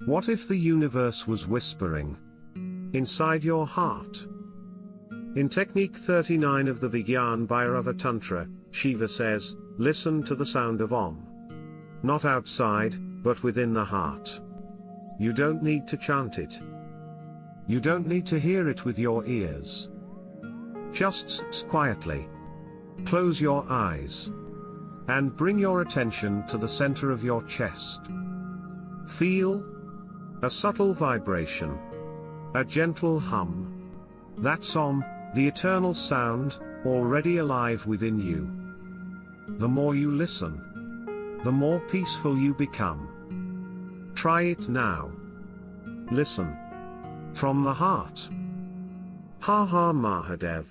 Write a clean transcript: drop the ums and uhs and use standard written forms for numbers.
What if the universe was whispering inside your heart? In Technique 39 of the Vigyan Bhairava Tantra, Shiva says, listen to the sound of Om. Not outside, but within the heart. You don't need to chant it. You don't need to hear it with your ears. Just sit quietly. Close your eyes. And bring your attention to the center of your chest. Feel a subtle vibration. A gentle hum. That's Om, the eternal sound, already alive within you. The more you listen, the more peaceful you become. Try it now. Listen. From the heart. Ha ha Mahadev.